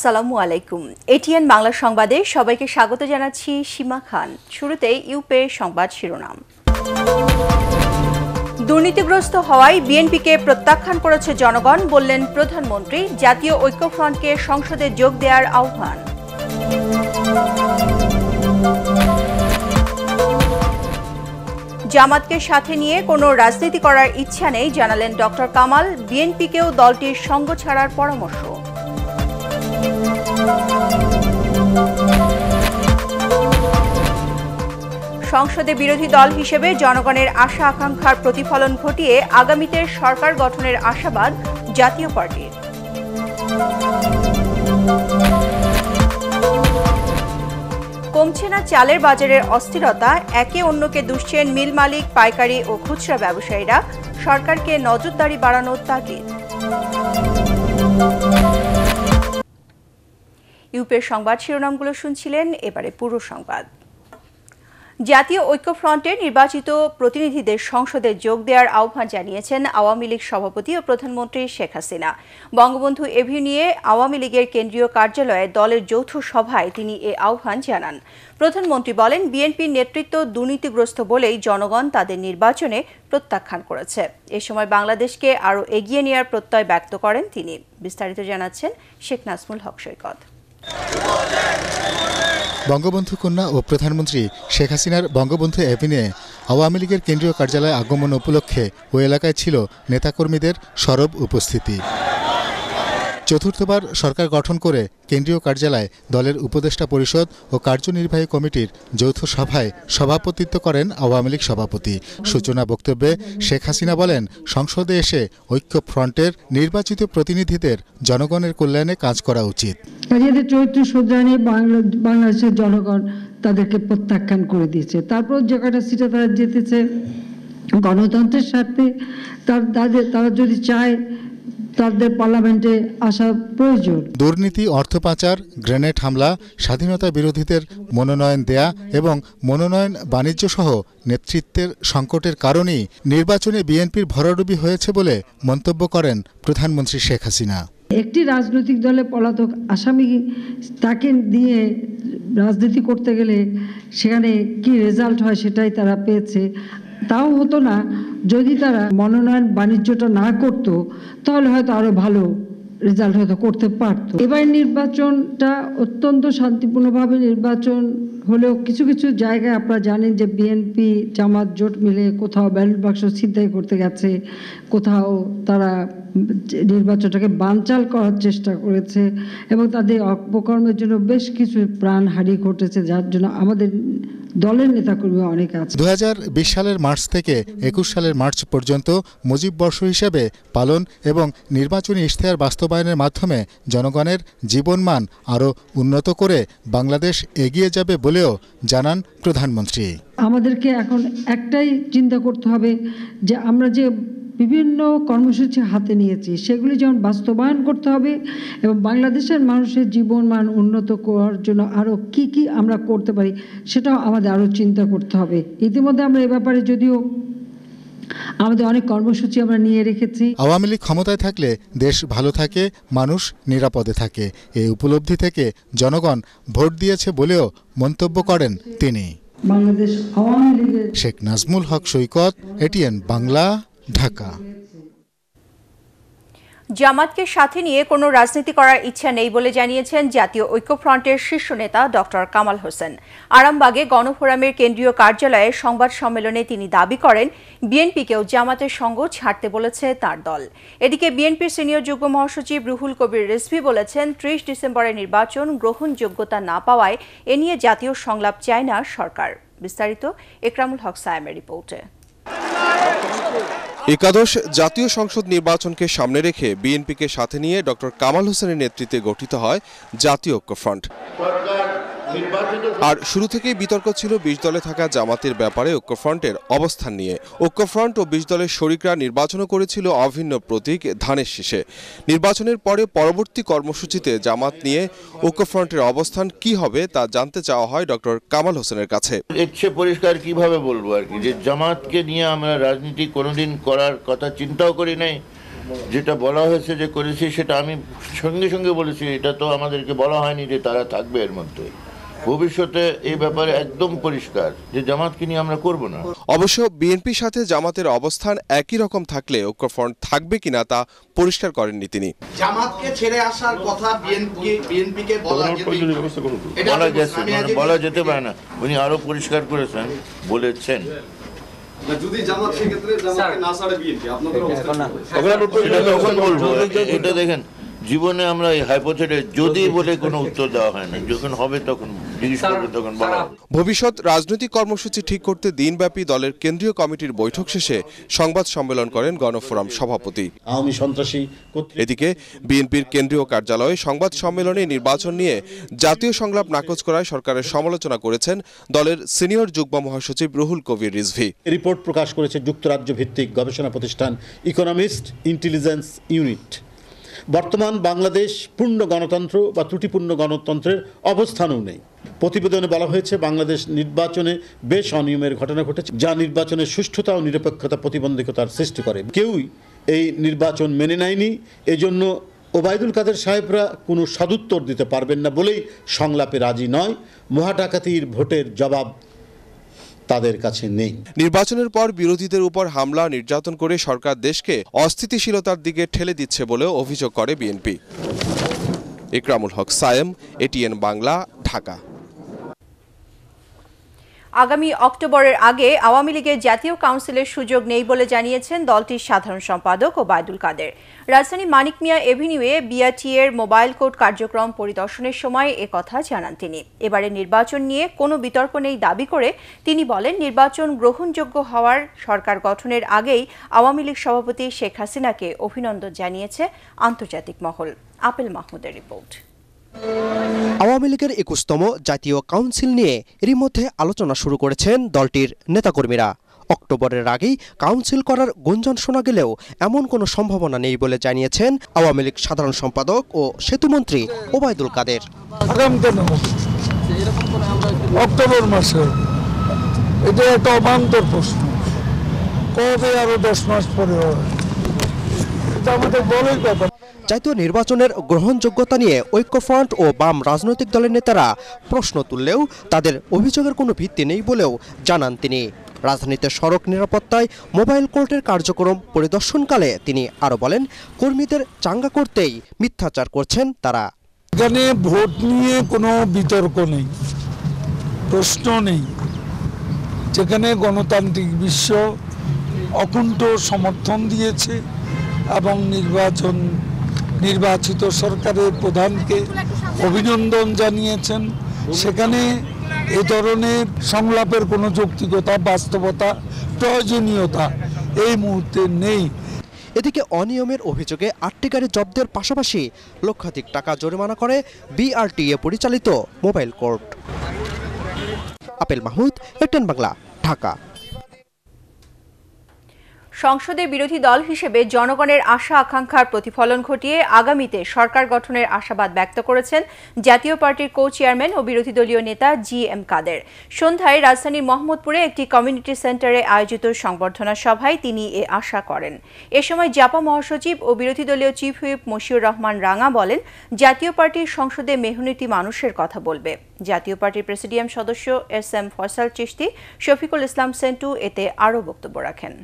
আসসালামু আলাইকুম। এটিএন বাংলা সংবাদে সবাইকে স্বাগত জানাচ্ছি সীমা খান। শুরুতেই ইউপে সংবাদ শিরোনাম। দুর্নীতিগ্রস্ত হওয়ায় বিএনপিকে প্রত্যাখ্যান করেছে জনগণ, বললেন প্রধানমন্ত্রী। জাতীয় ঐক্যফ্রন্টকে সংসদে যোগ দেওয়ার আহ্বান। জামাতকে সাথে নিয়ে কোনো রাজনীতি করার ইচ্ছা নেই, জানালেন ডক্টর কামাল। বিএনপিকেও দলটির সঙ্গ ছাড়ার পরামর্শ। সংসদে বিরোধী দল হিসেবে জনগণের আশা আকাঙ্ক্ষার প্রতিফলন ঘটিয়ে আগামীতে সরকার গঠনের আশাবাদ জাতীয় পার্টির। কমছে না চালের বাজারের অস্থিরতা, একে অন্যকে দুষছেন মিল মালিক, পাইকারি ও খুচরা ব্যবসায়ীরা। সরকারকে নজরদারি বাড়ানোর তাগিদ। ইউপের সংবাদ শিরোনামগুলো শুনছিলেন, এবারে পুরো সংবাদ। জাতীয় ঐক্যফ্রন্টের নির্বাচিত প্রতিনিধিদের সংসদে যোগ দেওয়ার আহ্বান জানিয়েছেন আওয়ামী লীগ সভাপতি ও প্রধানমন্ত্রী শেখ হাসিনা। বঙ্গবন্ধু এভিনিউয়ে আওয়ামী লীগের কেন্দ্রীয় কার্যালয়ে দলের যৌথ সভায় তিনি এ আহ্বান জানান। প্রধানমন্ত্রী বলেন, বিএনপির নেতৃত্ব দুর্নীতিগ্রস্ত বলেই জনগণ তাদের নির্বাচনে প্রত্যাখ্যান করেছে। এ সময় বাংলাদেশকে আরও এগিয়ে নেওয়ার প্রত্যয় ব্যক্ত করেন তিনি। বিস্তারিত জানাচ্ছেন শেখ নাজমুল হক সৈকত। বঙ্গবন্ধু কন্যা ও প্রধানমন্ত্রী শেখ হাসিনার বঙ্গবন্ধু এভিনিউয়ে আওয়ামী লীগের কেন্দ্রীয় কার্যালয়ে আগমন উপলক্ষে ওই এলাকায় ছিল নেতাকর্মীদের সরব উপস্থিতি। চতুর্থবার সরকার গঠন করে কেন্দ্রীয় কার্যালয়ে দলের উপদেষ্টা পরিষদ ও কার্যনির্বাহী কমিটির যৌথ সভায় সভাপতিত্ব করেন আওয়ামী লীগ সভাপতি। সূচনা বক্তব্যে শেখ হাসিনা বলেন, সংসদে এসে ঐক্যফ্রন্টের নির্বাচিত প্রতিনিধিদের জনগণের কল্যাণে কাজ করা উচিত। চরিত্র শুধরানি বাংলাদেশের জনগণ তাদেরকে প্রত্যাখ্যান করে দিয়েছে। তারপর যে কটা সিটে তারা জিতেছে গণতন্ত্রের স্বার্থে, তারা যদি চায় তাদের পার্লামেন্টে আসা প্রয়োজন। দুর্নীতি, অর্থ পাচার, গ্রেনেড হামলা, স্বাধীনতা বিরোধীদের মনোনয়ন দেয়া এবং মনোনয়ন বাণিজ্য সহ নেতৃত্বের সংকটের কারণেই নির্বাচনে বিএনপির ভরাডুবি হয়েছে বলে মন্তব্য করেন প্রধানমন্ত্রী শেখ হাসিনা। একটি রাজনৈতিক দলে পলাতক আসামি, তাকে দিয়ে রাজনীতি করতে গেলে সেখানে কি রেজাল্ট হয় সেটাই তারা পেয়েছে। তাও হতো না যদি তারা মনোনয়ন বাণিজ্যটা না করত, তাহলে হয়তো আরো ভালো রেজাল্ট হয়তো করতে পারত। এবার নির্বাচনটা অত্যন্ত শান্তিপূর্ণভাবে নির্বাচন হলেও কিছু কিছু জায়গায় আপনারা জানেন যে বিএনপি জামাত জোট মিলে কোথাও ব্যালট বাক্স ছিনতাই করতে গেছে, কোথাও তারা নির্বাচনটাকে বানচাল করার চেষ্টা করেছে এবং তাদের অপকর্মের জন্য বেশ কিছু প্রাণহানি ঘটেছে, যার জন্য আমাদের দলের নেতাকর্মী অনেক আছে। 2020 সালের মার্চ থেকে 21 সালের মার্চ পর্যন্ত মুজিব বর্ষ হিসেবে পালন এবং নির্বাচনী ইশতেহার বাস্তবায়নের মাধ্যমে জনগণের জীবনমান আরও উন্নত করে বাংলাদেশ এগিয়ে যাবে বলেও জানান প্রধানমন্ত্রী। আমাদেরকে এখন একটাই চিন্তা করতে হবে যে আমরা যে বিভিন্ন কর্মসূচি হাতে নিয়েছি সেগুলি যেমন বাস্তবায়ন করতে হবে এবং বাংলাদেশের মানুষের জীবনমান উন্নত করার জন্য আরও কি কি আমরা করতে পারি সেটাও আমাদের আরও চিন্তা করতে হবে। ইতিমধ্যে আমরা এ ব্যাপারে যদিও আমাদের অনেক কর্মসূচি আমরা নিয়ে রেখেছি। আওয়ামী লীগ ক্ষমতায় থাকলে দেশ ভালো থাকে, মানুষ নিরাপদে থাকে, এই উপলব্ধি থেকে জনগণ ভোট দিয়েছে বলেও মন্তব্য করেন তিনি। বাংলাদেশ আওয়ামী লীগের। শেখ নাজমুল হক সৈকত, এটিএন বাংলা, ঢাকা। জামাতকে সাথে নিয়ে কোনো রাজনীতি করার ইচ্ছা নেই বলে জানিয়েছেন জাতীয় ঐক্যফ্রন্টের শীর্ষ নেতা ডক্টর কামাল হোসেন। আরামবাগে গণফোরামের কেন্দ্রীয় কার্যালয়ে সংবাদ সম্মেলনে তিনি দাবি করেন, বিএনপিকেও জামাতের সঙ্গ ছাড়তে বলেছে তার দল। এদিকে বিএনপির সিনিয়র যুগ্ম মহাসচিব রুহুল কবির রিজভী বলেছেন, 30 ডিসেম্বরের নির্বাচন গ্রহণযোগ্যতা না পাওয়ায় এ নিয়ে জাতীয় সংলাপ চায় না সরকার। বিস্তারিত একরামুল হক সায়েমের রিপোর্টে। একাদশ জাতীয় সংসদ নির্বাচনকে সামনে রেখে বিএনপিকে সাথে নিয়ে ডক্টর কামাল হোসেনের নেতৃত্বে গঠিত হয় জাতীয় ঐক্যফ্রন্ট। আর শুরু থেকেই বিতর্ক ছিল 20 দলে থাকা জামাতের ব্যাপারে ঐক্যফ্রন্টের অবস্থান নিয়ে। ঐক্যফ্রন্ট ও 20 দলের শরিকরা নির্বাচনও করেছিল অভিন্ন প্রতীক ধানের শীষে। নির্বাচনের পরে পরবর্তী কর্মসূচিতে জামাত নিয়ে ঐক্যফ্রন্টের অবস্থান কি হবে তা জানতে চাওয়া হয় ডক্টর কামাল হোসেনের কাছে। ইচ্ছে পরিষ্কার কিভাবে বলবো আর কি, যে জামাতকে নিয়ে আমরা রাজনীতি কোনোদিন করার কথা চিন্তাও করি নাই যেটা বলা হয়েছে যে করেছি সেটা আমি সঙ্গে সঙ্গে বলেছি, এটা তো আমাদেরকে বলা হয়নি যে তারা থাকবে এর মধ্যে। ভবিষ্যতে এই ব্যাপারে একদম পরিষ্কার যে জামাতকে নিয়ে আমরা করব না। অবশ্য বিএনপির সাথে জামাতের অবস্থান একই রকম থাকলে ঐক্যফ্রন্ট থাকবে কিনা তা পরিষ্কার করেননি তিনি। জামাতকে ছেড়ে আসার কথা বিএনপিকে বলা যেতে পারে না। উনি আরো পরিষ্কার করেছেন, বলেছেন যদি জামাত সেক্ষেত্রে জামাতকে না ছাড়ে বিএনপি আপনাদের এটা দেখেন, জীবনে আমরা এই হাইপোথেটিস যদি বলে কোনো উত্তর দেওয়া হয় না, যখন হবে তখন জিজ্ঞেস করবে, তখন বলা হবে। ভবিষ্যৎ রাজনৈতিক কর্মসূচি ঠিক করতে দিনব্যাপী দলের কেন্দ্রীয় কমিটির বৈঠক শেষে সংবাদ সম্মেলন করেন গণফোরাম সভাপতি। আওয়ামী সন্ত্রাসী এদিকে বিএনপির কেন্দ্রীয় কার্যালয়ে সংবাদ সম্মেলনে নির্বাচন নিয়ে জাতীয় সংলাপ নাকচ করায় সরকারের সমালোচনা করেছেন দলের সিনিয়র যুগ্ম মহাসচিব রুহুল কবির রিজভী। রিপোর্ট প্রকাশ করেছে যুক্তরাজ্য ভিত্তিক গবেষণা প্রতিষ্ঠান ইকোনমিস্ট ইন্টেলিজেন্স ইউনিট। বর্তমান বাংলাদেশ পূর্ণ গণতন্ত্র বা ত্রুটিপূর্ণ গণতন্ত্রের অবস্থানও নেই। প্রতিবেদনে বলা হয়েছে বাংলাদেশ নির্বাচনে বেশ অনিয়মের ঘটনা ঘটেছে, যা নির্বাচনের সুষ্ঠুতা ও নিরপেক্ষতা প্রতিবন্ধকতার সৃষ্টি করে। কেউই এই নির্বাচন মেনে নেয়নি, এজন্য ওবায়দুল কাদের সাহেবরা কোনো সদুত্তর দিতে পারবেন না বলেই সংলাপে রাজি নয়। মহাডাকাতির ভোটের জবাব তাদের কাছে নেই। নির্বাচনের পর বিরোধীদের উপর হামলা নির্যাতন করে সরকার দেশকে অস্থিতিশীলতার দিকে ঠেলে দিচ্ছে বলেও অভিযোগ করে বিএনপি। ইকরামুল হক সায়েম, এটিএন বাংলা, ঢাকা। আগামী অক্টোবরের আগে আওয়ামী লীগের জাতীয় কাউন্সিলের সুযোগ নেই বলে জানিয়েছেন দলটির সাধারণ সম্পাদক ওবায়দুল কাদের। রাজধানী মানিক মিয়া এভিনিউয়ে বিআরটিএর মোবাইল কোর্ট কার্যক্রম পরিদর্শনের সময় একথা জানান তিনি। এবারে নির্বাচন নিয়ে কোনো বিতর্ক নেই দাবি করে তিনি বলেন, নির্বাচন গ্রহণযোগ্য হওয়ার সরকার গঠনের আগেই আওয়ামী লীগ সভাপতি শেখ হাসিনাকে অভিনন্দন জানিয়েছে আন্তর্জাতিক মহল। আপেল মাহমুদের রিপোর্ট। আওয়ামী লীগের 21তম জাতীয় কাউন্সিল নিয়ে এরই মধ্যে আলোচনা শুরু করেছেন দলটির নেতাকর্মীরা। অক্টোবরের আগেই কাউন্সিল করার গুঞ্জন শোনা গেলেও এমন কোনো সম্ভাবনা নেই বলে জানিয়েছেন আওয়ামী লীগ সাধারণ সম্পাদক ও সেতুমন্ত্রী ওবায়দুল কাদের। অক্টোবর মাসে এটা একটা অবান্তর প্রশ্ন, কবে আরো 10 মাস পরে এটা আমাদের বলেই কথা। জাতীয় নির্বাচনের গ্রহণযোগ্যতা নিয়ে ঐক্যফ্রন্ট ও বাম রাজনৈতিক দলের নেতারা প্রশ্ন তুললেও তাদের অভিযোগের কোনো ভিত্তি নেই বলেও জানান তিনি। রাজধানীতে সড়ক নিরাপত্তায় মোবাইল কোর্টের কার্যক্রম পরিদর্শনকালে তিনি আরও বলেন, কর্মীদের চাঙ্গা করতেই মিথ্যাচার করছেন তারা। এখানে ভোট নিয়ে কোনো বিতর্ক নেই, প্রশ্ন নেই। যেখানে গণতান্ত্রিক বিশ্ব অকুণ্ঠ সমর্থন দিয়েছে এবং নির্বাচিত সরকারের প্রধানকে অভিনন্দন জানিয়েছেন, সেখানে এ ধরনের সংলাপের কোনো যৌক্তিকতা, বাস্তবতা, প্রয়োজনীয়তা এই মুহূর্তে নেই। এদিকে অনিয়মের অভিযোগে 8টি গাড়ি জব্দের পাশাপাশি লক্ষাধিক টাকা জরিমানা করে বিআরটিএ পরিচালিত mobile court. Apple Mahmud, ATN Bangla, Dhaka. সংসদে বিরোধী দল হিসেবে জনগণের আশা আকাঙ্ক্ষার প্রতিফলন ঘটিয়ে আগামীতে সরকার গঠনের আশাবাদ ব্যক্ত করেছেন জাতীয় পার্টির কো চেয়ারম্যান ও বিরোধী দলীয় নেতা জি.এম. কাদের। সন্ধ্যায় রাজধানীর মোহাম্মদপুরে একটি কমিউনিটি সেন্টারে আয়োজিত সংবর্ধনা সভায় তিনি এ আশা করেন। এ সময় জাপা মহাসচিব ও বিরোধী দলীয় চিফ হুইপ মশিউর রহমান রাঙা বলেন, জাতীয় পার্টির সংসদে মেহনতি মানুষের কথা বলবে। জাতীয় পার্টির প্রেসিডিয়াম সদস্য এস.এম. ফয়সাল চিশতি, শফিকুল ইসলাম সেন্টু এতে আরও বক্তব্য রাখেন।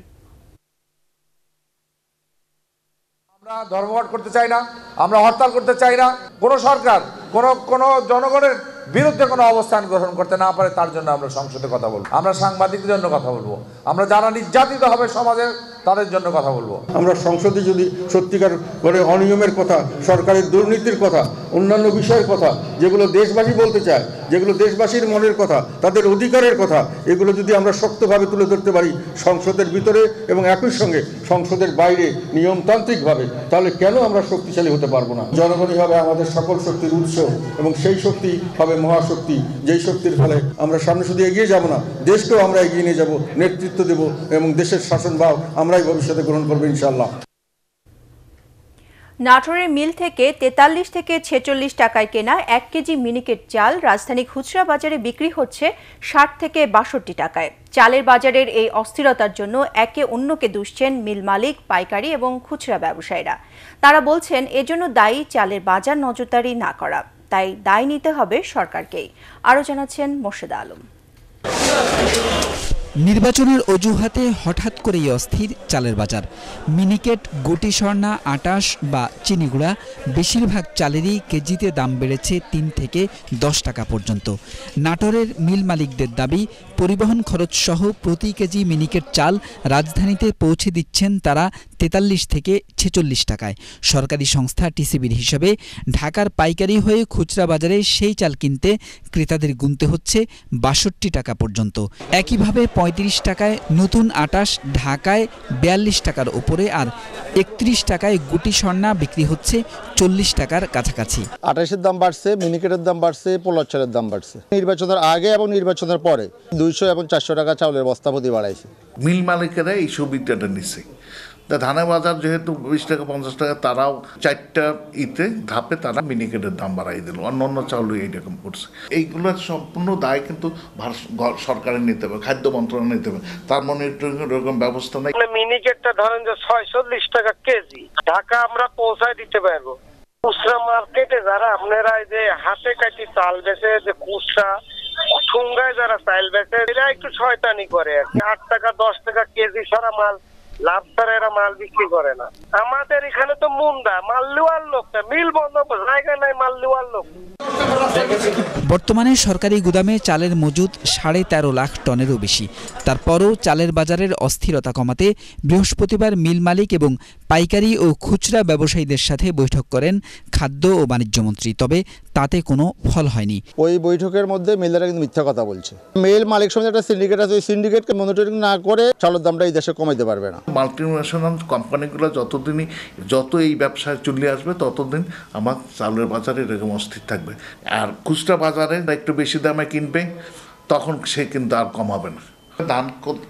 আমরা ধর্মঘট করতে চাই না, আমরা হরতাল করতে চাই না। কোনো সরকার কোনো জনগণের বিরুদ্ধে কোনো অবস্থান গ্রহণ করতে না পারে তার জন্য আমরা সংসদে কথা বলবো, আমরা সাংবাদিকদের জন্য কথা বলবো, আমরা যারা নির্যাতিত হবে সমাজে তাদের জন্য কথা বলবো। আমরা সংসদে যদি সত্যিকার করে অনিয়মের কথা, সরকারের দুর্নীতির কথা, অন্যান্য বিষয়ের কথা, যেগুলো দেশবাসী বলতে চায়, যেগুলো দেশবাসীর মনের কথা, তাদের অধিকারের কথা, এগুলো যদি আমরা শক্তভাবে তুলে ধরতে পারি সংসদের ভিতরে এবং একই সঙ্গে সংসদের বাইরে নিয়মতান্ত্রিকভাবে, তাহলে কেন আমরা শক্তিশালী হতে পারবো না? জনগণই হবে আমাদের সকল শক্তির উৎস এবং সেই শক্তি হবে মহাশক্তি, যেই শক্তির ফলে আমরা সামনে শুধু এগিয়ে যাব না, দেশকেও আমরা এগিয়ে নিয়ে যাব, নেতৃত্ব দেব এবং দেশের শাসনভার আমরাই ভবিষ্যতে গ্রহণ করবো ইনশাআল্লাহ। নাটোরের মিল থেকে 43 থেকে 46 টাকায় কেনা 1 কেজি মিনিকেট চাল রাজধানী খুচরা বাজারে বিক্রি হচ্ছে 60 থেকে 62 টাকায়। চালের বাজারের এই অস্থিরতার জন্য একে অন্যকে দুষছেন মিল মালিক, পাইকারি এবং খুচরা ব্যবসায়ীরা। তারা বলছেন এজন্য দায়ী চালের বাজার নজরদারি না করা, তাই দায় নিতে হবে সরকারকেই। আরও জানাচ্ছেন মোর্শেদ আলম। নির্বাচনের অজুহাতে হঠাৎ করেই অস্থির চালের বাজার। মিনিকেট, গুটি স্বর্ণা, আটাশ বা চিনিগুড়া বেশিরভাগ চালেরই কেজিতে দাম বেড়েছে 3 থেকে 10 টাকা পর্যন্ত। নাটোরের মিল মালিকদের দাবি, পরিবহন খরচ সহ প্রতি কেজি মিনিকেট চাল রাজধানীতে পৌঁছে দিচ্ছেন তারা 43 থেকে 46 টাকায়। সরকারি সংস্থা টিসিবির হিসাবে ঢাকার পাইকারি হয়ে খুচরা বাজারে সেই চাল কিনতে ক্রেতাদের গুনতে হচ্ছে 62 টাকা পর্যন্ত। একইভাবে 35 টাকায় নতুন আটাশ ঢাকায় 42 টাকার উপরে, আর 31 টাকায় গুটি স্বর্ণা বিক্রি হচ্ছে 40 টাকার কাছাকাছি। আটাশের দাম বাড়ছে, মিনিকেটের দাম বাড়ছে, পোলার চালের দাম বাড়ছে। নির্বাচনের আগে এবং নির্বাচনের পরে 200 এবং 400 টাকা চাউলের বস্তা প্রতি বাড়াইছে। মিল মালিকেরা এই সুবিধাটা নিচ্ছে। ধানের বাজার যেহেতু 20 টাকা 50 টাকা, তারাও 4টা ধাপে তারা মিনিকেটের দাম বাড়াই দিল। অন্য চাউল এইরকম করছে। এইগুলোর সম্পূর্ণ দায় কিন্তু সরকারের নিতে হবে, খাদ্য মন্ত্রণালয় নিতে হবে। তার মনিটরিং এরকম ব্যবস্থা নেই। মিনিকেটটা ধরেন যে 46 টাকা কেজি, ঢাকা আমরা পৌঁছায় দিতে পারবো। খুচরা মার্কেটে যারা আপনারা যে হাতে কাটি চাল বেচে, যে খুচরা ঠুঙ্গায় যারা চাল বেচে, এরা একটু শয়তানি করে আর কি। 8 টাকা 10 টাকা কেজি সারা মাল লাভ ছাড়া এরা মাল বিক্রি করে না। আমাদের এখানে তো মুন্দা মাল লুয়ার লোক, মিল বন্ধ, জায়গা নাই মাল লুয়ার লোক। বর্তমানে সরকারি গুদামে চালের মজুদ 13.5 লাখ টনেরও বেশি। তারপরও চালের বাজারের অস্থিরতা কমাতে বৃহস্পতিবার মিল মালিক এবং পাইকারি ও খুচরা ব্যবসায়ীদের সাথে বৈঠক করেন খাদ্য ও বাণিজ্য মন্ত্রী। তবে তাতে কোনো ফল হয়নি। ওই বৈঠকের মধ্যে মিলরা কিন্তু মিথ্যা কথা বলছে। মিল মালিক সমিতির একটা সিন্ডিকেট আছে, ওই সিন্ডিকেটকে মনিটরিং না করে চালের দামটা এই দেশে কমাইতে পারবে না। মাল্টিন্যাশনাল কোম্পানিগুলো যত এই ব্যবসায় চলে আসবে, ততদিন আমার চালের বাজারে এরকম অস্থির থাকবে। আর খুচরা বাজারে একটু বেশি দামে কিনবে, তখন সে কিন্তু আর কমাবে না। ধান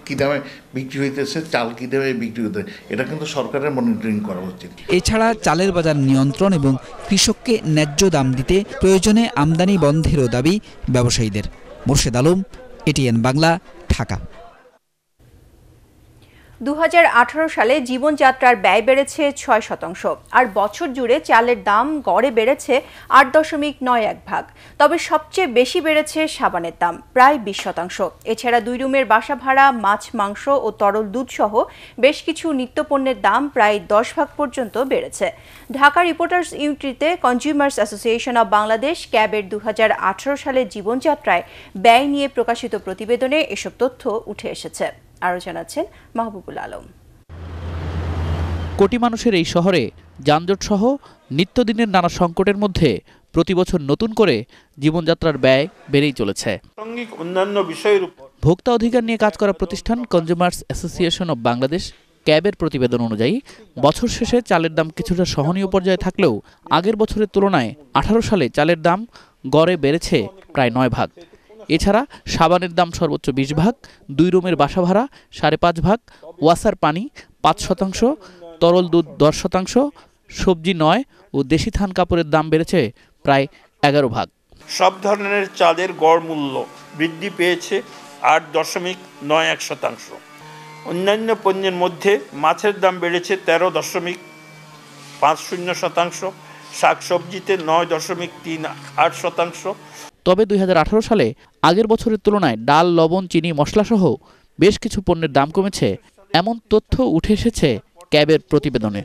কি দামে বিক্রি হইতেছে, চাল কি দামে বিক্রি হতে, এটা কিন্তু সরকারের মনিটরিং করা উচিত। এছাড়া চালের বাজার নিয়ন্ত্রণ এবং কৃষককে ন্যায্য দাম দিতে প্রয়োজনে আমদানি বন্ধেরও দাবি ব্যবসায়ীদের। মোর্শেদ আলম, এটিএন বাংলা, ঢাকা। 2018 সালে জীবনযাত্রার ব্যয় বেড়েছে 6%, আর বছর জুড়ে চালের দাম গড়ে বেড়েছে 8.91 ভাগ। তবে সবচেয়ে বেশি বেড়েছে সাবানের দাম, প্রায় 20%। এছাড়া 2 রুমের বাসা ভাড়া, মাছ, মাংস ও তরল দুধ সহ বেশ কিছু নিত্যপণ্যের দাম প্রায় 10 ভাগ পর্যন্ত বেড়েছে। ঢাকা রিপোর্টার্স ইউনিটিতে কনজিউমার্স অ্যাসোসিয়েশন অব বাংলাদেশ ক্যাবের 2018 সালের জীবনযাত্রায় ব্যয় নিয়ে প্রকাশিত প্রতিবেদনে এসব তথ্য উঠে এসেছে। আরও জানাচ্ছেন মাহবুবুল আলম। কোটি মানুষের এই শহরে যানজট সহ নিত্যদিনের নানা সংকটের মধ্যে প্রতি বছর নতুন করে জীবনযাত্রার ব্যয় বেড়েই চলেছে। অন্যান্য বিষয়ের ভোক্তা অধিকার নিয়ে কাজ করা প্রতিষ্ঠান কনজিউমার্স অ্যাসোসিয়েশন অব বাংলাদেশ ক্যাবের প্রতিবেদন অনুযায়ী বছর শেষে চালের দাম কিছুটা সহনীয় পর্যায়ে থাকলেও আগের বছরের তুলনায় 18 সালে চালের দাম গড়ে বেড়েছে প্রায় 9 ভাগ। এছাড়া সাবানের দাম সর্বোচ্চ 20 ভাগ, 2 রুমের বাসা ভাড়া 5.5 ভাগ, ওয়াসার পানি 5%, তরল দুধ 10%, সবজি 9 ও দেশি থান কাপড়ের দাম বেড়েছে প্রায় 11 ভাগ। সব ধরনের চালের গড় মূল্য বৃদ্ধি পেয়েছে 8.91%। অন্যান্য পণ্যের মধ্যে মাছের দাম বেড়েছে 13.50%, শাকসবজিতে 9.38%। তবে 2018 সালে আগের বছরের তুলনায় ডাল, লবণ, চিনি, মশলাসহ বেশ কিছু পণ্যের দাম কমেছে, এমন তথ্য উঠে এসেছে ক্যাবের প্রতিবেদনে।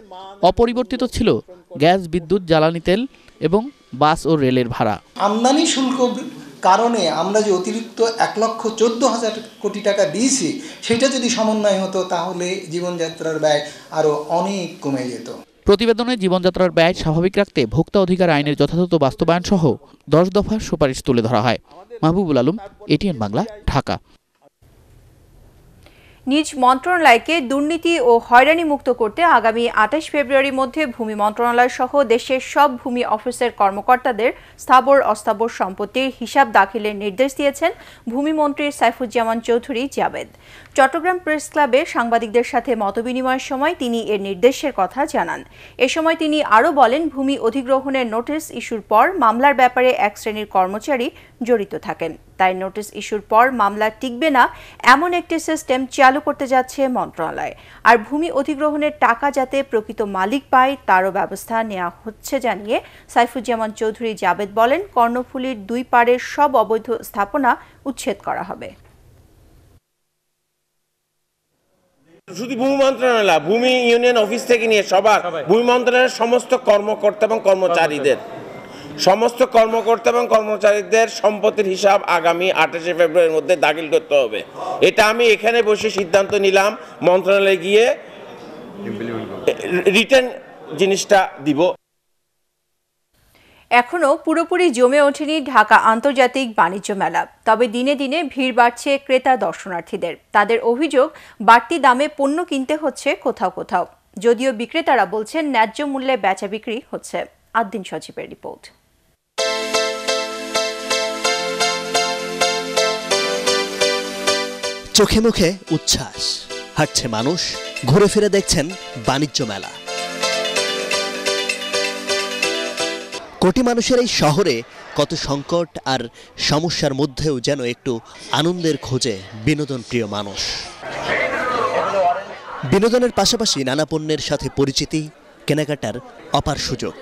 অপরিবর্তিত ছিল গ্যাস, বিদ্যুৎ, জ্বালানি তেল এবং বাস ও রেলের ভাড়া। আমদানি শুল্ক কারণে আমরা যে অতিরিক্ত 1,14,000 কোটি টাকা দিয়েছি, সেটা যদি সমন্বয় হতো তাহলে জীবনযাত্রার ব্যয় আরও অনেক কমে যেত। প্রতিবেদনে জীবনযাত্রার ব্যয় স্বাভাবিক রাখতে ভোক্তা অধিকার আইনের যথাযথ বাস্তবায়ন সহ 10 দফা সুপারিশ তুলে ধরা হয়। মাহবুবুল আলম, এটিএন বাংলা, ঢাকা। নিজ মন্ত্রণালয়কে দুর্নীতি ও হয়রানি মুক্ত করতে আগামী 28 ফেব্রুয়ারির মধ্যে ভূমি মন্ত্রণালয় সহ দেশের সব ভূমি অফিসের কর্মকর্তাদের স্থাবর অস্থাবর সম্পত্তির হিসাব দাখিলের নির্দেশ দিয়েছেন ভূমিমন্ত্রী সাইফুজ্জামান চৌধুরী জাবেদ। চট্টগ্রাম প্রেস ক্লাবে সাংবাদিকদের সাথে মতবিনিময়ের সময় তিনি এর নির্দেশের কথা জানান। এ সময় তিনি আরও বলেন, ভূমি অধিগ্রহণের নোটিশ ইস্যুর পর মামলার ব্যাপারে এক শ্রেণীর কর্মচারী জড়িত থাকেন, তাই নোটিশ ইস্যুর পর মামলা টিকবে না এমন একটি সিস্টেম চালু করতে যাচ্ছে মন্ত্রণালয়। আর ভূমি অধিগ্রহণের টাকা যাতে প্রকৃত মালিক পায় তারও ব্যবস্থা নেওয়া হচ্ছে জানিয়ে সাইফুজ্জামান চৌধুরী জাবেদ বলেন, কর্ণফুলীর দুই পাড়ের সব অবৈধ স্থাপনা উচ্ছেদ করা হবে। শুধু ভূমি মন্ত্রণালয়, ভূমি ইউনিয়ন অফিস থেকে নিয়ে সবার ভূমি মন্ত্রণালয়ের সমস্ত কর্মকর্তা এবং কর্মচারীদের সম্পত্তির হিসাব আগামী 28 ফেব্রুয়ারির মধ্যে দাখিল করতে হবে। এটা আমি এখানে বসে সিদ্ধান্ত নিলাম, মন্ত্রণালয়ে গিয়ে রিটার্ন জিনিসটা দিব। এখনও পুরোপুরি জমে ওঠেনি ঢাকা আন্তর্জাতিক বাণিজ্য মেলা, তবে দিনে দিনে ভিড় বাড়ছে ক্রেতা দর্শনার্থীদের। তাদের অভিযোগ, বাড়তি দামে পণ্য কিনতে হচ্ছে কোথাও কোথাও, যদিও বিক্রেতারা বলছেন ন্যায্য মূল্যে বেচা বিক্রি হচ্ছে। আদ্দিন সজীবের রিপোর্ট। চোখে মুখে উচ্ছ্বাস, হাঁটছে মানুষ, ঘুরে ফিরে দেখছেন বাণিজ্য মেলা। কোটি মানুষের এই শহরে কত সংকট আর সমস্যার মধ্যেও যেন একটু আনন্দের খোঁজে বিনোদন প্রিয় মানুষ। বিনোদনের পাশাপাশি নানা পণ্যের সাথে পরিচিতি, কেনাকাটার অপার সুযোগ।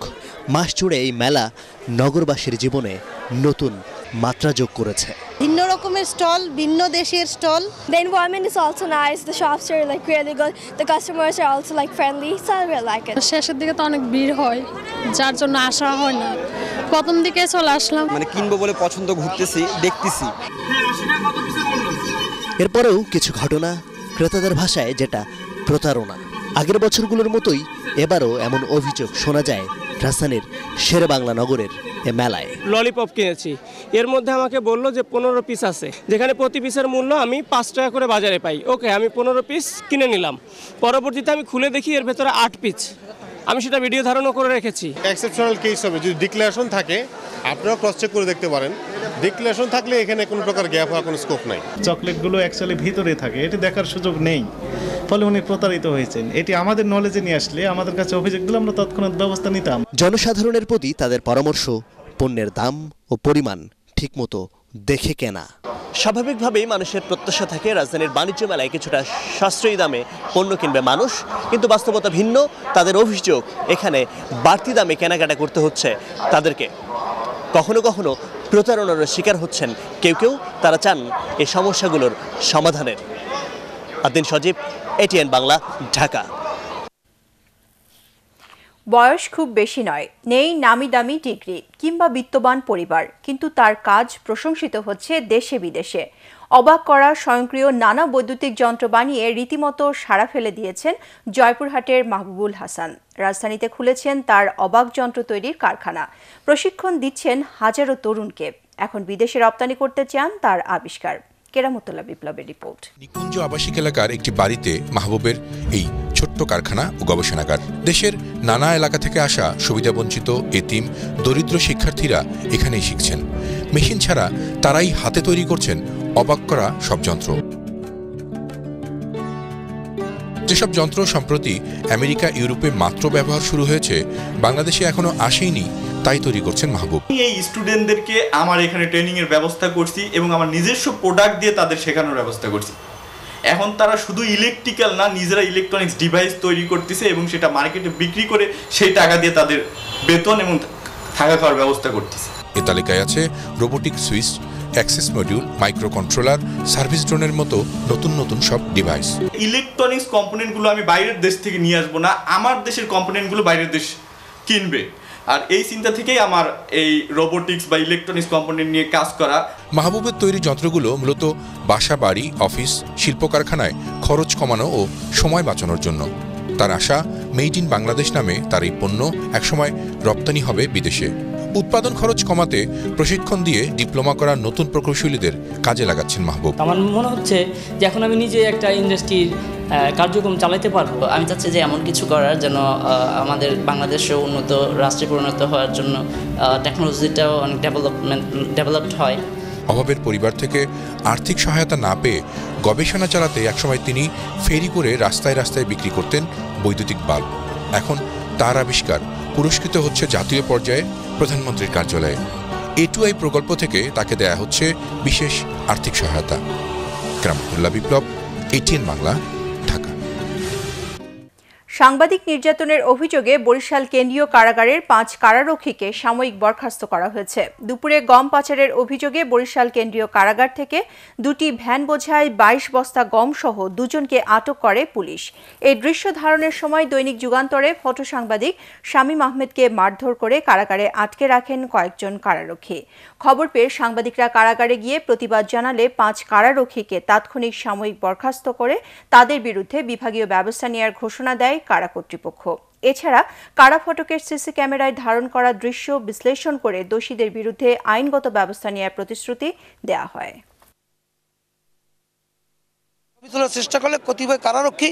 মাস জুড়ে এই মেলা নগরবাসীর জীবনে নতুন মাত্রা যোগ করেছে। ভিন্ন রকমের স্টল, ভিন্ন দেশের stall. The environment is also nice. The shops are like really good. The customers are also like friendly. So I really like it. শেষের দিকে তো অনেক ভিড় হয়, যার জন্য আসা হয় না। প্রথম দিকে চলে আসলাম, মানে কিনবো বলে পছন্দ, ঘুরতেছি, দেখতেছি। এরপরেও কিছু ঘটনা, ক্রেতাদের ভাষায় যেটা প্রতারণা। আগের বছরগুলোর মতোই এবারও এমন অভিযোগ শোনা যায় রাজধানীর শেরেবাংলা নগরের এ মেলায়। ললিপপ কিনেছি, এর মধ্যে আমাকে বললো যে 15 পিস আছে, যেখানে প্রতি পিসের মূল্য আমি 5 টাকা করে বাজারে পাই। ওকে, আমি 15 পিস কিনে নিলাম। পরবর্তীতে আমি খুলে দেখি এর ভেতরে 8 পিস। আমি সেটা ভিডিও ধারণও করে রেখেছি। এক্সেপশনাল কেস হবে, যদি ডিক্লারেশন থাকে আপনারা ক্রস চেক করে দেখতে পারেন। ডিক্লারেশন থাকলে এখানে কোনো প্রকার গ্যাপ হওয়ার কোনো স্কোপ নাই। চকলেটগুলো অ্যাকচুয়ালি ভিতরে থাকে, এটি দেখার সুযোগ নেই, ফলে উনি প্রতারিত হয়েছেন। এটি আমাদের নলেজে নিয়ে আসলে, আমাদের কাছে অভিযোগ দিলে আমরা তৎক্ষণাৎ ব্যবস্থা নিতাম। জনসাধারণের প্রতি তাদের পরামর্শ, পণ্যের দাম ও পরিমাণ ঠিকমতো দেখে কেনা। স্বাভাবিকভাবেই মানুষের প্রত্যাশা থাকে রাজধানীর বাণিজ্য মেলায় কিছুটা সাশ্রয়ী দামে পণ্য কিনবে মানুষ, কিন্তু বাস্তবতা ভিন্ন। তাদের অভিযোগ, এখানে বাড়তি দামে কেনাকাটা করতে হচ্ছে তাদেরকে। কখনো কখনো প্রতারণার শিকার হচ্ছেন কেউ কেউ। তারা চান এই সমস্যাগুলোর সমাধানের। আদ্দিন সজীব, এটিএন বাংলা, ঢাকা। বয়স খুব বেশি নয়, নেই নামি দামি ডিগ্রি কিংবা বিত্তবান পরিবার, কিন্তু তার কাজ প্রশংসিত হচ্ছে দেশে বিদেশে। অবাক করা স্বয়ংক্রিয় নানা বৈদ্যুতিক যন্ত্র বানিয়ে রীতিমতো সাড়া ফেলে দিয়েছেন জয়পুরহাটের মাহবুবুল হাসান। রাজধানীতে খুলেছেন তার অবাক যন্ত্র তৈরির কারখানা, প্রশিক্ষণ দিচ্ছেন হাজারো তরুণকে। এখন বিদেশে রপ্তানি করতে চান তার আবিষ্কার। কেরামতুল্লাহ বিপ্লবের রিপোর্ট। নিকুঞ্জ আবাসিক এলাকার একটি বাড়িতে মাহবুবের এই ছোট্ট কারখানা ও গবেষণাগার। দেশের নানা এলাকা থেকে আসা সুবিধাবঞ্চিত, এতিম, দরিদ্র শিক্ষার্থীরা এখানেই শিখছেন। মেশিন ছাড়া তারাই হাতে তৈরি করছেন অবাক করা সব যন্ত্র। যেসব যন্ত্র সম্প্রতি আমেরিকা, ইউরোপে মাত্র ব্যবহার শুরু হয়েছে, বাংলাদেশে এখনো আসেনি, তাই তৈরি করছেন মাহবুব। এই স্টুডেন্টদেরকে আমার এখানে ট্রেনিং এর ব্যবস্থা করছি এবং আমার নিজস্ব প্রোডাক্ট দিয়ে তাদের শেখানোর ব্যবস্থা করছি। এখন তারা শুধু ইলেকট্রিক্যাল না, নিজেরা ইলেকট্রনিক্স ডিভাইস তৈরি করতেছে এবং সেটা মার্কেটে বিক্রি করে সেই টাকা দিয়ে তাদের বেতন এবং থাকা খাওয়ার ব্যবস্থা করতেছে। এ তালিকায় আছে robotic switch, access module, micro controller, service ড্রোনের মতো নতুন নতুন সব ডিভাইস। ইলেকট্রনিক্স কম্পোনেন্টগুলো আমি বাইরের দেশ থেকে নিয়ে আসবো না, আমার দেশের কম্পোনেন্টগুলো বাইরের দেশ কিনবে। আর এই চিন্তা থেকেই আমার এই রোবোটিক্স বা ইলেকট্রনিক্স কম্পোনেন্ট নিয়ে কাজ করা। মাহবুবের তৈরি যন্ত্রগুলো মূলত বাসা, বাড়ি, অফিস, শিল্প কারখানায় খরচ কমানো ও সময় বাঁচানোর জন্য। তার আশা, মেড ইন বাংলাদেশ নামে তার এই পণ্য একসময় রপ্তানি হবে বিদেশে। উৎপাদন খরচ কমাতে প্রশিক্ষণ দিয়ে ডিপ্লোমা করা নতুন প্রকৌশলীদের কাজে লাগাচ্ছেন মাহবুব। আমার মনে হচ্ছে যে এখন আমি নিজে একটা ইন্ডাস্ট্রির কার্যক্রম চালাতে পারবো। আমি চাচ্ছি যে এমন কিছু করার যেন আমাদের বাংলাদেশেও উন্নত রাষ্ট্রে পরিণত হওয়ার জন্য টেকনোলজিটাও অনেক ডেভেলপড হয়। অভাবের পরিবার থেকে আর্থিক সহায়তা না পেয়ে গবেষণা চালাতে একসময় তিনি ফেরি করে রাস্তায় রাস্তায় বিক্রি করতেন বৈদ্যুতিক বাল্ব। এখন তার আবিষ্কার পুরস্কৃত হচ্ছে জাতীয় পর্যায়ে প্রধানমন্ত্রীর কার্যালয়ে। A2I প্রকল্প থেকে তাকে দেয়া হচ্ছে বিশেষ আর্থিক সহায়তা। কামরুল্লাহ বিপ্লব, ATN বাংলা, ঢাকা। সাংবাদিক নির্যাতনের অভিযোগে বরিশাল কেন্দ্রীয় কারাগারের 5 কারারক্ষীকে সাময়িক বরখাস্ত করা হয়েছে। দুপুরে গম পাচারের অভিযোগে বরিশাল কেন্দ্রীয় কারাগার থেকে 2টি ভ্যান বোঝাই 22 বস্তা গম সহ 2জনকে আটক করে পুলিশ। এই দৃশ্য ধারণের সময় দৈনিক যুগান্তরে ফটো সাংবাদিক শামীম আহমেদকে মারধর করে কারাগারে আটকে রাখেন কয়েকজন কারারক্ষী। খবর পেয়ে সাংবাদিকরা কারাগারে গিয়ে প্রতিবাদ জানালে 5 কারারক্ষীকে তাৎক্ষণিক সাময়িক বরখাস্ত করে তাদের বিরুদ্ধে বিভাগীয় ব্যবস্থা নেওয়ার ঘোষণা দেয় কারা কর্তৃপক্ষ। এছাড়া কারা ফটকের সিসি ক্যামেরায় ধারণ করা দৃশ্য বিশ্লেষণ করে দোষীদের বিরুদ্ধে আইনগত ব্যবস্থা নেওয়ার প্রতিশ্রুতি দেওয়া হয়। চেষ্টা করলে কতিপয় কারারক্ষী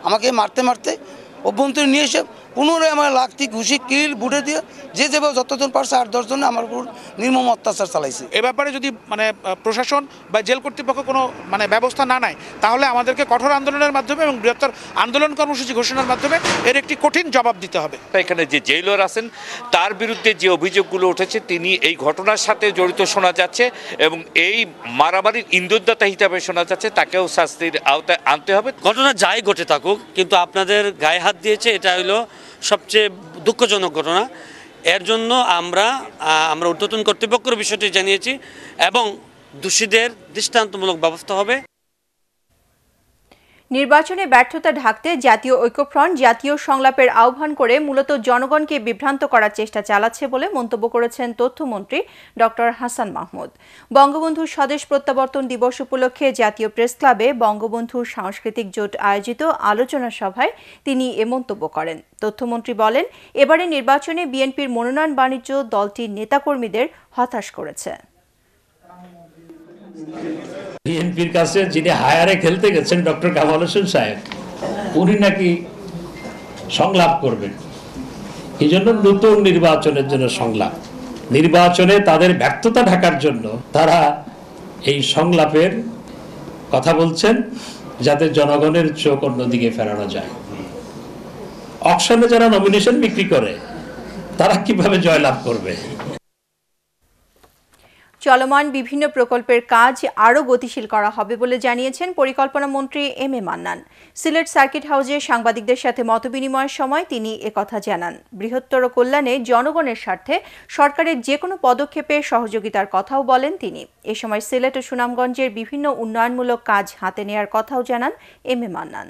আমাকে মারতে মারতে অভ্যন্তরে নিয়ে এসে পুনরায় আমার লাঠি ঘুষি কিল বুটে দিয়ে যেভাবে যতজন পারছে 8-10 জন আমার উপর নির্মম অত্যাচার চালাইছে। এ ব্যাপারে যদি প্রশাসন বা জেল কর্তৃপক্ষ কোনো ব্যবস্থা না নেয় তাহলে আমাদেরকে কঠোর আন্দোলনের মাধ্যমে এবং বৃহত্তর আন্দোলন কর্মসূচি ঘোষণার মাধ্যমে এর একটি কঠিন জবাব দিতে হবে। এখানে যে জেলার আছেন তার বিরুদ্ধে যে অভিযোগগুলো উঠেছে তিনি এই ঘটনার সাথে জড়িত শোনা যাচ্ছে এবং এই মারামারির ইন্ধনদাতা হিসাবে শোনা যাচ্ছে, তাকেও শাস্তির আওতায় আনতে হবে। ঘটনা যাই ঘটে থাকুক, কিন্তু আপনাদের গায়ে হাত দিয়েছে, এটা হলো সবচেয়ে দুঃখজনক ঘটনা। এর জন্য আমরা ঊর্ধ্বতন কর্তৃপক্ষের বিষয়টি জানিয়েছি এবং দোষীদের দৃষ্টান্তমূলক ব্যবস্থা হবে। নির্বাচনে ব্যর্থতা ঢাকতে জাতীয় ঐক্যফ্রন্ট জাতীয় সংলাপের আহ্বান করে মূলত জনগণকে বিভ্রান্ত করার চেষ্টা চালাচ্ছে বলে মন্তব্য করেছেন তথ্যমন্ত্রী ডক্টর হাসান মাহমুদ। বঙ্গবন্ধু স্বদেশ প্রত্যাবর্তন দিবস উপলক্ষে জাতীয় প্রেস ক্লাবে বঙ্গবন্ধু সাংস্কৃতিক জোট আয়োজিত আলোচনা সভায় তিনি এ মন্তব্য করেন। তথ্যমন্ত্রী বলেন, এবারে নির্বাচনে বিএনপির মনোনয়ন বাণিজ্য দলটির নেতাকর্মীদের হতাশ করেছে। বিএনপির কাছে যিনি হায়ারে খেলতে গেছেন ডক্টর কামাল হোসেন সাহেব, উনি নাকি সংলাপ করবেন। এই জন্য নতুন নির্বাচনের জন্য সংলাপ, নির্বাচনে তাদের ব্যর্থতা ঢাকার জন্য তারা এই সংলাপের কথা বলছেন যাতে জনগণের চোখ অন্যদিকে ফেরানো যায়। অকশনে যারা নমিনেশন বিক্রি করে তারা কিভাবে জয়লাভ করবে? চলমান বিভিন্ন প্রকল্পের কাজ আরও গতিশীল করা হবে বলে জানিয়েছেন পরিকল্পনা মন্ত্রী M A Mannan. Sylhet circuit হাউসে সাংবাদিকদের সাথে মতবিনিময়ের সময় তিনি একথা জানান। বৃহত্তর কল্যাণে জনগণের স্বার্থে সরকারের যে কোনো পদক্ষেপে সহযোগিতার কথাও বলেন তিনি। এ সময় সিলেট ও সুনামগঞ্জের বিভিন্ন উন্নয়নমূলক কাজ হাতে নেওয়ার কথাও জানান এম এ মান্নান।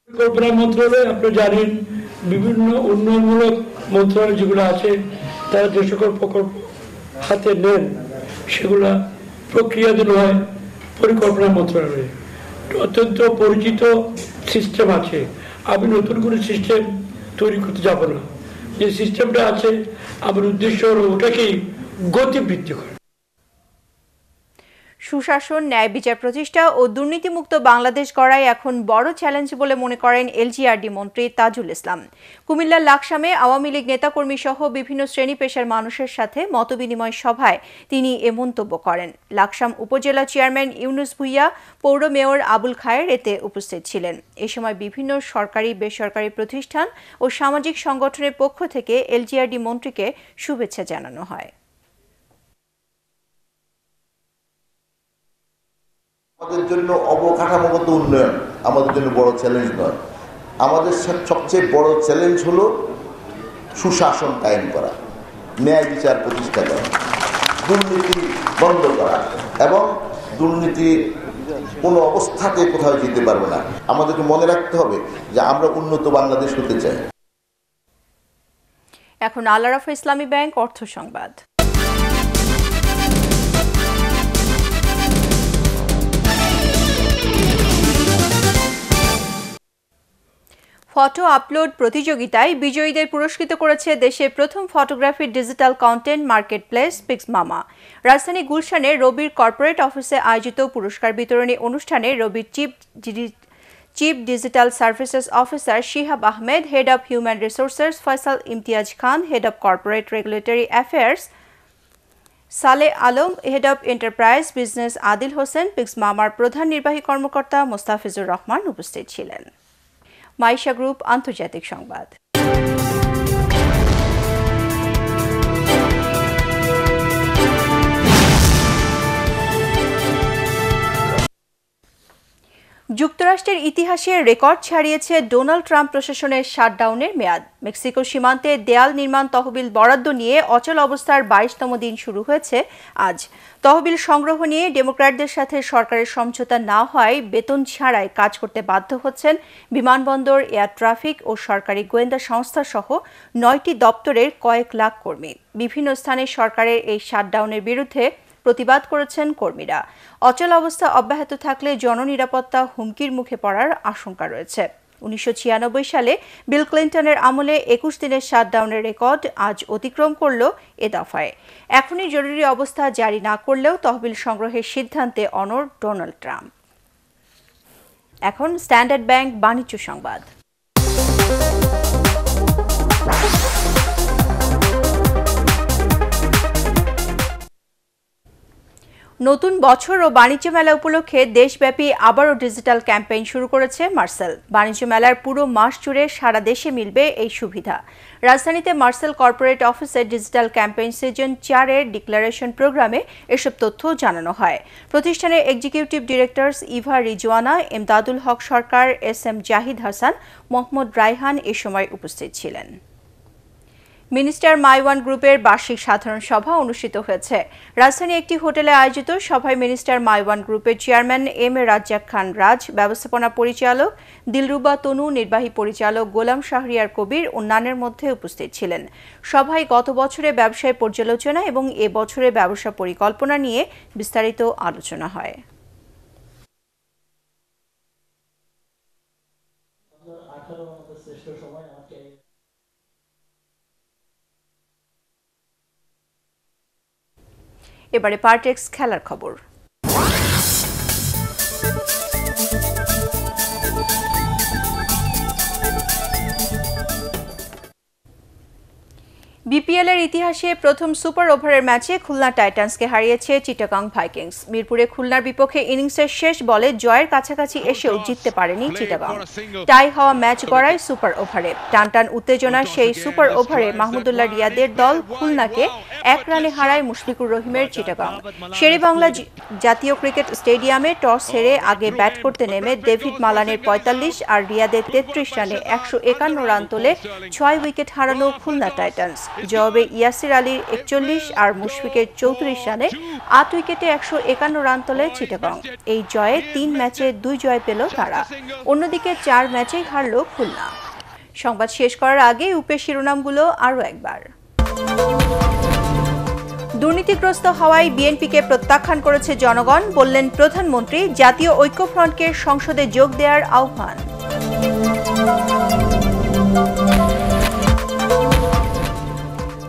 পরিকল্পনা মন্ত্রণালয় আপনি জানেন বিভিন্ন উন্নয়নমূলক মন্ত্রণালয় যেগুলো আছে তারা যে সকল প্রকল্প হাতে নেন সেগুলা প্রক্রিয়াধীন হয় পরিকল্পনা মন্ত্রণালয়ে। অত্যন্ত পরিচিত সিস্টেম আছে, আমি নতুন করে সিস্টেম তৈরি করতে যাব না। যে সিস্টেমটা আছে আমার উদ্দেশ্য হলো ওটাকেই গতিবৃদ্ধি করা। সুশাসন, ন্যায় বিচার প্রতিষ্ঠা ও দুর্নীতিমুক্ত বাংলাদেশ গড়াই এখন বড় চ্যালেঞ্জ বলে মনে করেন এলজিআরডি মন্ত্রী তাজুল ইসলাম। কুমিল্লার লাকসামে আওয়ামী লীগ নেতাকর্মী সহ বিভিন্ন শ্রেণী পেশার মানুষের সাথে মতবিনিময় সভায় তিনি এ মন্তব্য করেন। লাকসাম উপজেলা চেয়ারম্যান ইউনুস ভুইয়া, পৌর মেয়র আবুল খায়ের এতে উপস্থিত ছিলেন। এ সময় বিভিন্ন সরকারি বেসরকারি প্রতিষ্ঠান ও সামাজিক সংগঠনের পক্ষ থেকে এলজিআরডি মন্ত্রীকে শুভেচ্ছা জানানো হয়। আমাদের জন্য অবকাঠামোগত উন্নয়ন আমাদের জন্য বড় চ্যালেঞ্জ নয়। আমাদের সবচেয়ে বড় চ্যালেঞ্জ হলো সুশাসন কায়েম করা, ন্যায় বিচার প্রতিষ্ঠা করা, দুর্নীতি বন্ধ করা এবং দুর্নীতি কোনো অবস্থাতে কোথাও যেতে পারবে না। আমাদেরকে মনে রাখতে হবে যে আমরা উন্নত বাংলাদেশ হতে চাই। এখন আল আরাফা ইসলামী ব্যাংক অর্থ সংবাদ। ফটো আপলোড প্রতিযোগিতায় বিজয়ীদের পুরস্কৃত করেছে দেশের প্রথম ফটোগ্রাফি ডিজিটাল কন্টেন্ট মার্কেটপ্লেস পিক্সমামা। রাজধানী গুলশানে রবির কর্পোরেট অফিসে আয়োজিত পুরস্কার বিতরণী অনুষ্ঠানে রবির chief digital services officer Shihab Ahmed, head of human resources Faisal Imtiaz Khan, head of corporate regulatory affairs Saleh Alam, head of enterprise business Adil Hossain, পিক্সমামার প্রধান নির্বাহী কর্মকর্তা মোস্তাফিজুর রহমান উপস্থিত ছিলেন। মাইশা গ্রুপ আন্তর্জাতিক সংবাদ। যুক্তরাষ্ট্রের ইতিহাসে রেকর্ড ছাড়িয়েছে ডোনাল্ড ট্রাম্প প্রশাসনের শাটডাউনের মেয়াদ। মেক্সিকো সীমান্তে দেয়াল নির্মাণ তহবিল বরাদ্দ নিয়ে অচল অবস্থার 22তম দিন শুরু হয়েছে আজ। তহবিল সংগ্রহ নিয়ে ডেমোক্র্যাটদের সাথে সরকারের সমঝোতা না হওয়ায় বেতন ছাড়াই কাজ করতে বাধ্য হচ্ছেন বিমানবন্দর, এয়ার ট্রাফিক ও সরকারি গোয়েন্দা সংস্থা সহ 9টি দপ্তরের কয়েক লাখ কর্মী। বিভিন্ন স্থানে সরকারের এই শাটডাউনের বিরুদ্ধে প্রতিবাদ করেছেন কর্মীরা। অচল অবস্থা অব্যাহত থাকলে জননিরাপত্তা হুমকির মুখে পড়ার আশঙ্কা রয়েছে। 1996 সালে বিল ক্লিন্টনের আমলে 21 দিনের শাটডাউনের রেকর্ড আজ অতিক্রম করল এ দফায়। এখনই জরুরি অবস্থা জারি না করলেও তহবিল সংগ্রহের সিদ্ধান্তে অনড় ডোনাল্ড ট্রাম্প। এখন স্ট্যান্ডার্ড ব্যাংক বাণিজ্য সংবাদ। নতুন বছর ও বাণিজ্য মেলা উপলক্ষে দেশব্যাপী আবারও ডিজিটাল ক্যাম্পেইন শুরু করেছে মার্সেল। বাণিজ্য মেলার পুরো মাস জুড়ে সারা দেশে মিলবে এই সুবিধা। রাজধানীতে মার্সেল কর্পোরেট অফিসের ডিজিটাল ক্যাম্পেইন সিজন 4-এর ডিক্লারেশন প্রোগ্রামে এসব তথ্য জানানো হয়। প্রতিষ্ঠানের এক্সিকিউটিভ ডিরেক্টরস ইভা রিজওয়ানা, এমদাদুল হক সরকার, SM জাহিদ হাসান, মোহাম্মদ রায়হান এ সময় উপস্থিত ছিলেন। মিনিস্টার মাইওয়ান গ্রুপের বার্ষিক সাধারণ সভা অনুষ্ঠিত হয়েছে। রাজধানী একটি হোটেলে আয়োজিত সভায় মিনিস্টার মাইওয়ান গ্রুপের চেয়ারম্যান M A রাজ্জাক খান রাজ, ব্যবস্থাপনা পরিচালক দিলরুবা তনু, নির্বাহী পরিচালক গোলাম শাহরিয়ার কবির অন্যান্যের মধ্যে উপস্থিত ছিলেন। সভায় গত বছরের ব্যবসায় পর্যালোচনা এবং এ বছরের ব্যবসা পরিকল্পনা নিয়ে বিস্তারিত আলোচনা হয়। এবারে পার্টেক্স খেলার খবর। বিপিএল-এর ইতিহাসে প্রথম সুপার ওভারের ম্যাচে খুলনা টাইটান্সকে হারিয়েছে চিটাগং ভাইকিংস। মিরপুরে খুলনার বিপক্ষে ইনিংসের শেষ বলে জয়ের কাছাকাছি এসেও জিততে পারেনি চিটাগং। টাই হওয়া ম্যাচ গড়ায় সুপার ওভারে। টানটান উত্তেজনার সেই সুপার ওভারে মাহমুদুল্লাহ রিয়াদের দল খুলনাকে 1 রানে হারায় মুশফিকুর রহিমের চিটাগং। শেরেবাংলা জাতীয় ক্রিকেট স্টেডিয়ামে টস হেরে আগে ব্যাট করতে নেমে ডেভিড মালানের 45 আর রিয়াদের 33 রানে 151 রান তোলে 6 উইকেট হারানো খুলনা টাইটান্স। জবাবে ইয়াসির আলীর 41 আর মুশফিকের 34 রানে 8 উইকেটে 151 রান তোলে চিটাগং। এই জয়ে 3 ম্যাচে 2 জয় পেল তারা। অন্যদিকে 4 ম্যাচেই হারল খুলনা। সংবাদ শেষ করার আগে উপের শিরোনামগুলো আরও একবার। দুর্নীতিগ্রস্ত হওয়ায় বিএনপিকে প্রত্যাখ্যান করেছে জনগণ, বললেন প্রধানমন্ত্রী। জাতীয় ঐক্যফ্রন্টকে সংসদে যোগ দেওয়ার আহ্বান।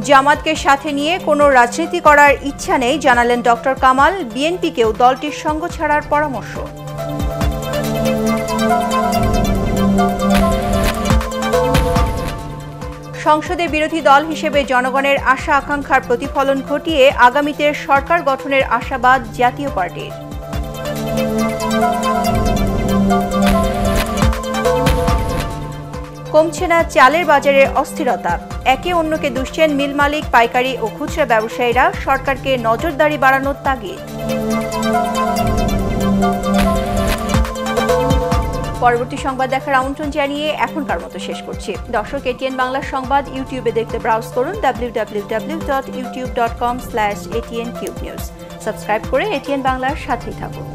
জামাতকে সাথে নিয়ে কোনো রাজনীতি করার ইচ্ছা নেই, জানালেন ডক্টর কামাল। বিএনপিকেও দলটির সঙ্গ ছাড়ার পরামর্শ। সংসদে বিরোধী দল হিসেবে জনগণের আশা আকাঙ্ক্ষার প্রতিফলন ঘটিয়ে আগামীতে সরকার গঠনের আশাবাদ জাতীয় পার্টির। কমছে না চালের বাজারে অস্থিরতা। একে অন্যকে দুষছেন মিল মালিক, পাইকারি ও খুচরা ব্যবসায়ীরা। সরকারকে নজরদারি বাড়ানোর তাগিদ। পরবর্তী সংবাদ দেখার আমন্ত্রণ জানিয়ে এখনকার মতো শেষ করছি। দর্শক, এটিএন বাংলা সংবাদ ইউটিউবে দেখতে ব্রাউজ করুন www.youtube.com/ATN Cube News। সাবস্ক্রাইব করে এটিএন বাংলার সাথেই থাকুন।